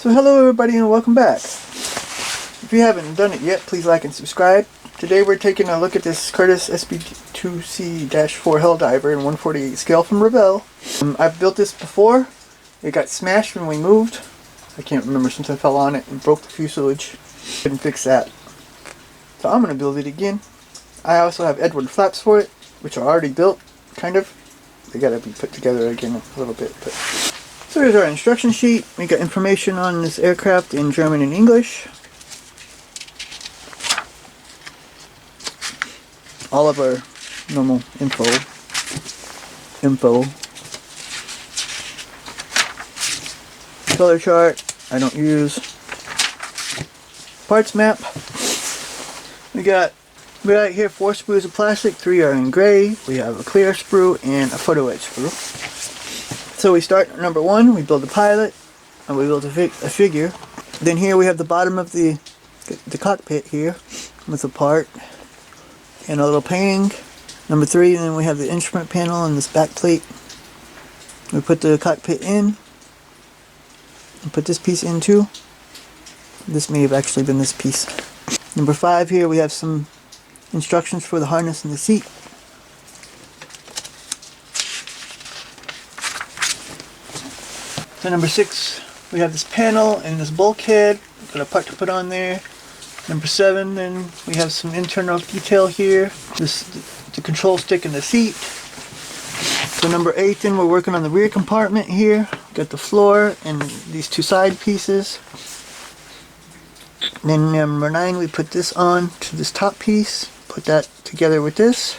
So hello everybody and welcome back. If you haven't done it yet, please like and subscribe. Today we're taking a look at this Curtis SB2C-4 Helldiver in 148 scale from Revell. I've built this before. It got smashed when we moved. I can't remember since I fell on it and broke the fuselage. Couldn't fix that. So I'm going to build it again. I also have Eduard flaps for it, which are already built, kind of. They got to be put together again a little bit. But. So here's our instruction sheet. We got information on this aircraft in German and English. All of our normal info. Color chart, I don't use. Parts map. We got here 4 sprues of plastic, 3 are in gray. We have a clear sprue and a photo-etch sprue. So we start at number 1, we build a pilot, and we build a figure. Then here we have the bottom of the cockpit here, with a part, and a little painting. Number 3, and then we have the instrument panel and this back plate. We put the cockpit in, and put this piece in too. This may have actually been this piece. Number 5 here we have some instructions for the harness and the seat. So number 6, we have this panel and this bulkhead. Got a part to put on there. Number 7, then we have some internal detail here. The control stick and the seat. So number 8, then we're working on the rear compartment here. Got the floor and these 2 side pieces. Then number 9, we put this on to this top piece. Put that together with this.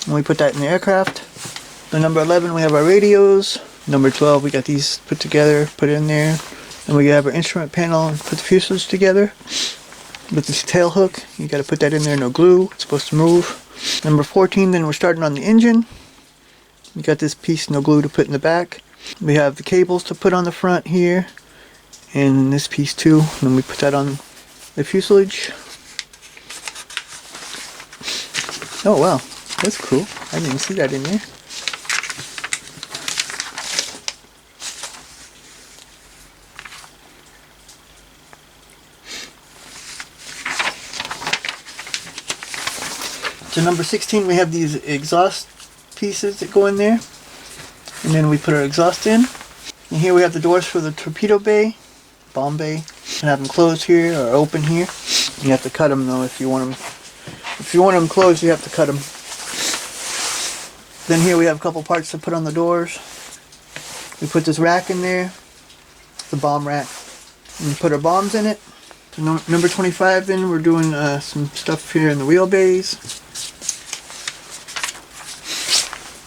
And we put that in the aircraft. So number 11, we have our radios. Number 12, we got these put together, put in there. And we have our instrument panel and put the fuselage together. With this tail hook, you got to put that in there, no glue, it's supposed to move. Number 14, then we're starting on the engine. We got this piece, no glue, to put in the back. We have the cables to put on the front here. And this piece too. And then we put that on the fuselage. Oh wow, that's cool. I didn't even see that in there. So number 16, we have these exhaust pieces that go in there. And then we put our exhaust in. And here we have the doors for the torpedo bay, bomb bay. And have them closed here or open here. You have to cut them though if you want them. If you want them closed, you have to cut them. Then here we have a couple parts to put on the doors. We put this rack in there, the bomb rack. And we put our bombs in it. So number 25, then we're doing some stuff here in the wheelbase.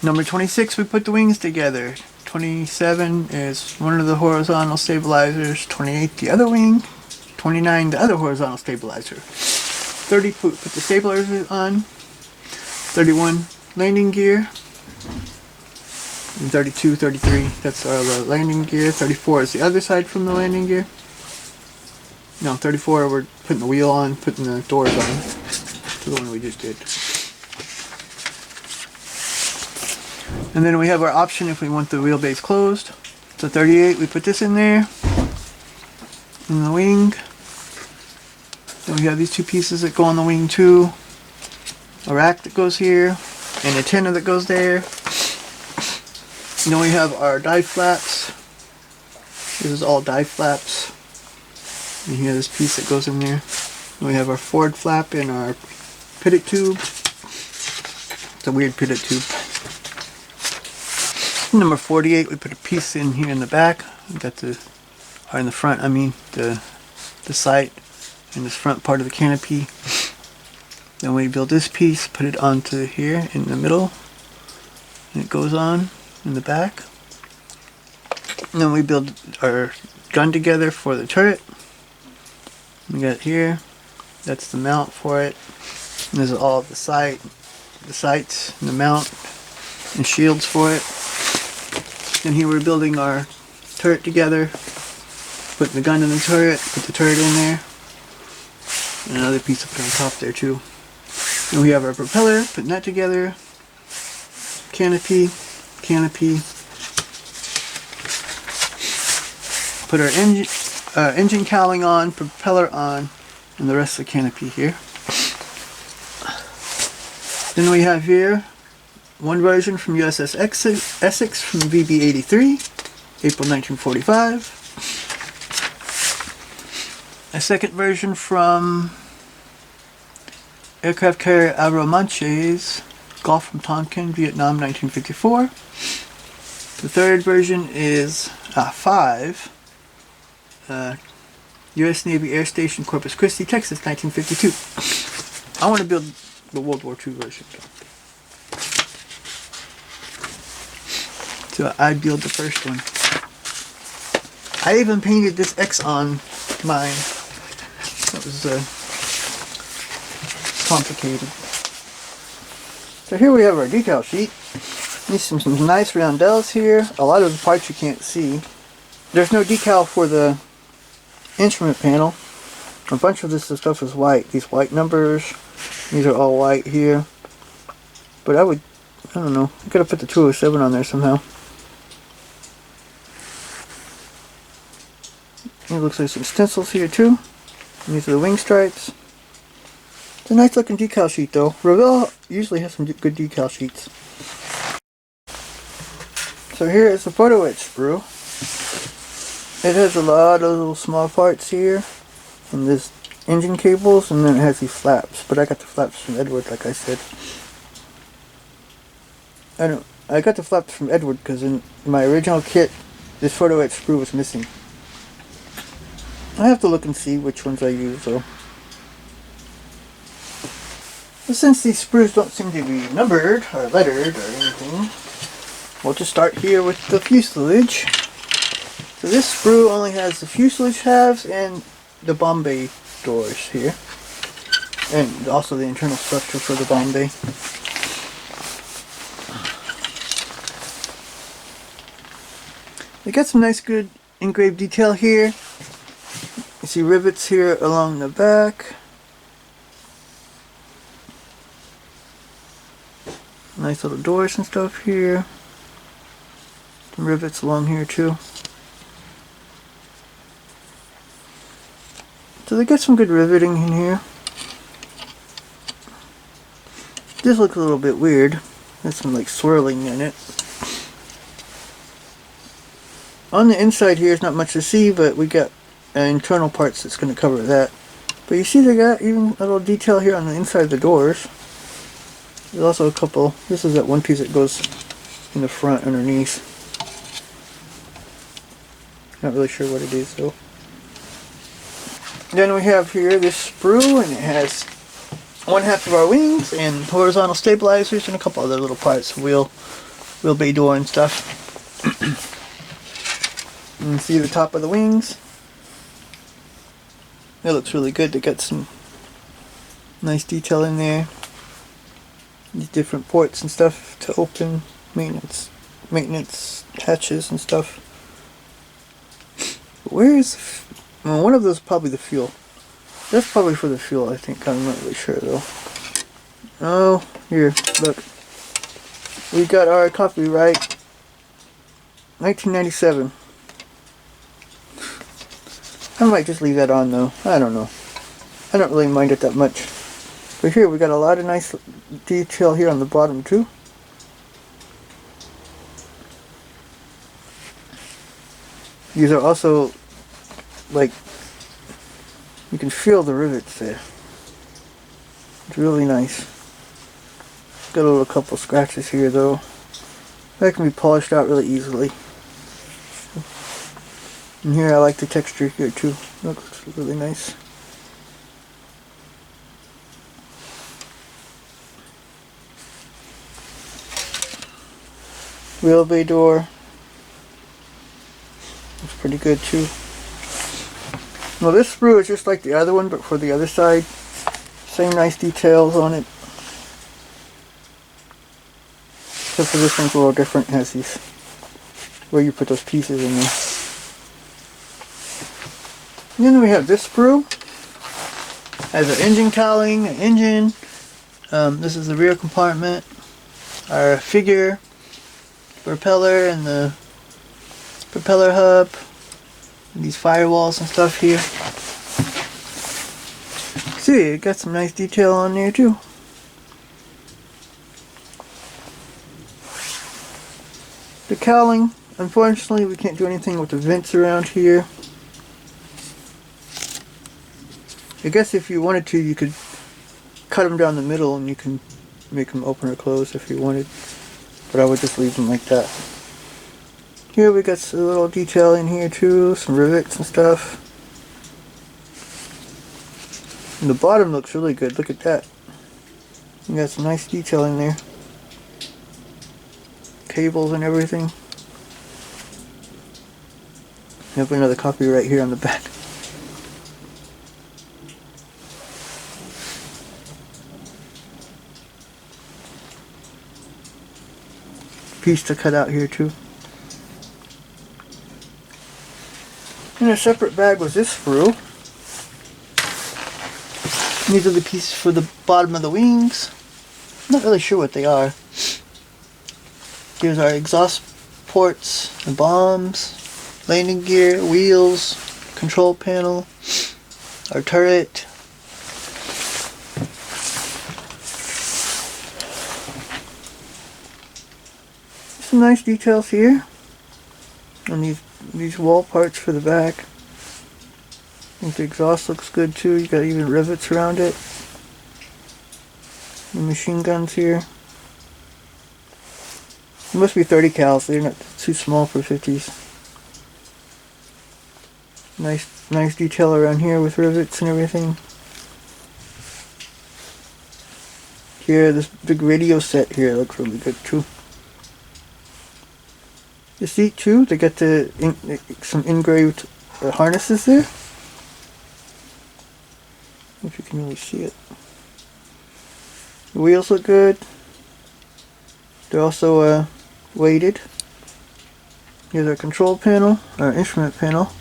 Number 26, we put the wings together. 27 is one of the horizontal stabilizers. 28, the other wing. 29, the other horizontal stabilizer. 30, put the stabilizers on. 31, landing gear. And 32, 33, that's our landing gear. 34 is the other side from the landing gear. No, 34, we're putting the wheel on, putting the doors on. To the one we just did. And then we have our option if we want the wheelbase closed. So 38, we put this in there. In the wing. Then we have these 2 pieces that go on the wing too. A rack that goes here. An antenna that goes there. And then we have our dive flaps. This is all dive flaps. And here this piece that goes in there. And we have our forward flap and our pivot tube. It's a weird pivot tube. Number 48, we put a piece in here in the back. We got or in the front, I mean, the sight and this front part of the canopy. Then we build this piece, put it onto here in the middle. And it goes on in the back. And then we build our gun together for the turret. We got here, that's the mount for it. And this is all the sights, and the mount, and shields for it. And here we're building our turret together, putting the gun in the turret, put the turret in there, and another piece to put on top there too. And we have our propeller, putting that together, canopy, put our engine, engine cowling on, propeller on, and the rest of the canopy here. Then we have here one version from USS Essex from VB-83, April 1945. A second version from aircraft carrier Alromanches, Gulf from Tonkin, Vietnam, 1954. The third version is 5, U.S. Navy Air Station, Corpus Christi, Texas, 1952. I want to build the World War II version. So I build the first one. I even painted this X on mine. That was complicated. So here we have our decal sheet. These some nice roundels here. A lot of the parts you can't see. There's no decal for the instrument panel. A bunch of this stuff is white. These white numbers. These are all white here. But I don't know. I gotta put the 207 on there somehow. It looks like some stencils here too. And these are the wing stripes. It's a nice looking decal sheet though. Revell usually has some good decal sheets. So here is the photo-etch sprue. It has a lot of little small parts here. And this engine cables, and then it has these flaps. But I got the flaps from Eduard, like I said. I got the flaps from Eduard because in my original kit, this photo-etch sprue was missing. I have to look and see which ones I use though. But since these sprues don't seem to be numbered or lettered or anything, we'll just start here with the fuselage. So this sprue only has the fuselage halves and the bomb bay doors here. And also the internal structure for the bomb bay. They got some nice good engraved detail here. You see rivets here along the back. Nice little doors and stuff here. Some rivets along here too. So they got some good riveting in here. This looks a little bit weird. There's some like swirling in it. On the inside here is not much to see, but we got internal parts that's going to cover that. But you see they got even a little detail here on the inside of the doors. There's also a couple, this is that one piece that goes in the front underneath. Not really sure what it is though. Then we have here this sprue, and it has one half of our wings and horizontal stabilizers and a couple other little parts, wheel bay door and stuff. You can see the top of the wings. It looks really good. They got some nice detail in there. These different ports and stuff to open, maintenance hatches and stuff. But where is well, one of those is probably the fuel. That's probably for the fuel, I think. I'm not really sure though. Oh, here, look. We got our copyright 1997. I might just leave that on though. I don't know. I don't really mind it that much. But here we got a lot of nice detail here on the bottom too. These are also like, you can feel the rivets there. It's really nice. Got a little couple scratches here though. That can be polished out really easily. And here I like the texture here too. That looks really nice. Wheel bay door. Looks pretty good too. Well, this sprue is just like the other one, but for the other side. Same nice details on it. Except for this one's a little different. It has these, where you put those pieces in there. And then we have this sprue. Has an engine cowling, an engine. This is the rear compartment. Our figure, propeller, and the propeller hub. these firewalls and stuff here. See, it got some nice detail on there too. The cowling, unfortunately, we can't do anything with the vents around here. I guess if you wanted to, you could cut them down the middle and you can make them open or close if you wanted. But I would just leave them like that. Here we got a little detail in here too, some rivets and stuff. And the bottom looks really good, look at that. You got some nice detail in there. Cables and everything. You have another copy right here on the back. Piece to cut out here too. In a separate bag was this sprue. These are the pieces for the bottom of the wings. Not really sure what they are. Here's our exhaust ports, the bombs, landing gear, wheels, control panel, our turret. Some nice details here. And these wall parts for the back. I think the exhaust looks good too. You got even rivets around it. The machine guns here. It must be 30 cals. They're not too small for 50s. Nice detail around here with rivets and everything. Here, this big radio set here looks really good too. The seat too. They got some engraved harnesses there. If you can really see it. The wheels look good. They're also weighted. Here's our control panel, our instrument panel.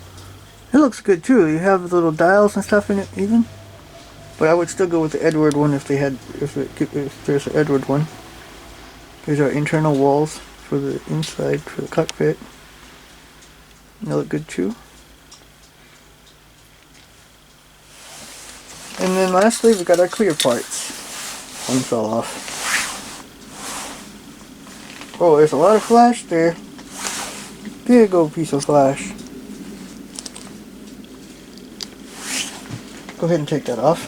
It looks good too. You have little dials and stuff in it even. But I would still go with the Eduard one if there's an Eduard one. Here's our internal walls for the inside, for the cockpit. They look good too. And then lastly, we got our clear parts. One fell off. Oh, there's a lot of flash there. Big old piece of flash. Go ahead and take that off.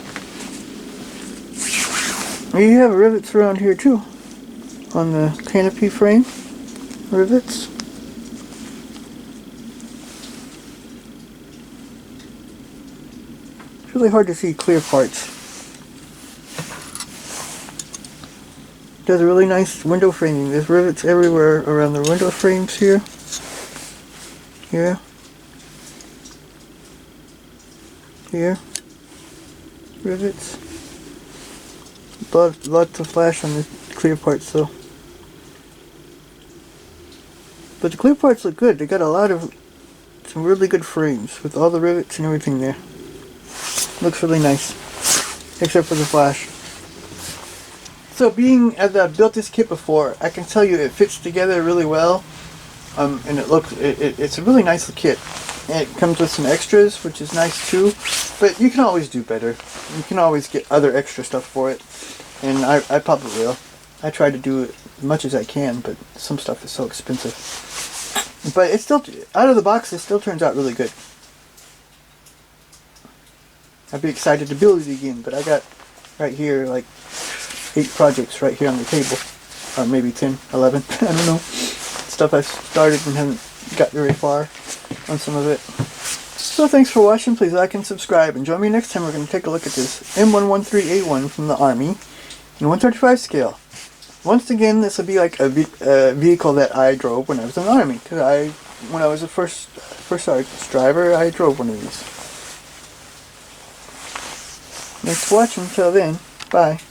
And you have rivets around here too. On the canopy frame. Rivets. It's really hard to see clear parts. Does a really nice window framing. There's rivets everywhere around the window frames here. Here. Here. Rivets. Lots of flash on the clear parts though. But the clear parts look good. They got some really good frames with all the rivets and everything there. Looks really nice. Except for the flash. So being as I've built this kit before, I can tell you it fits together really well. And it's a really nice kit. And it comes with some extras, which is nice too. But you can always do better. You can always get other extra stuff for it. And I probably will. I try to do it as much as I can, but some stuff is so expensive. But it's still, out of the box, it still turns out really good. I'd be excited to build it again, but I got right here like 8 projects right here on the table. Or maybe 10, 11, I don't know. Stuff I've started and haven't got very far on some of it. So thanks for watching. Please like and subscribe. And join me next time. We're going to take a look at this M113A1 from the Army in 135 scale. Once again, this will be like a vehicle that I drove when I was in the Army. Because when I was a first sergeant's driver, I drove one of these. Thanks for watching. Until then, bye.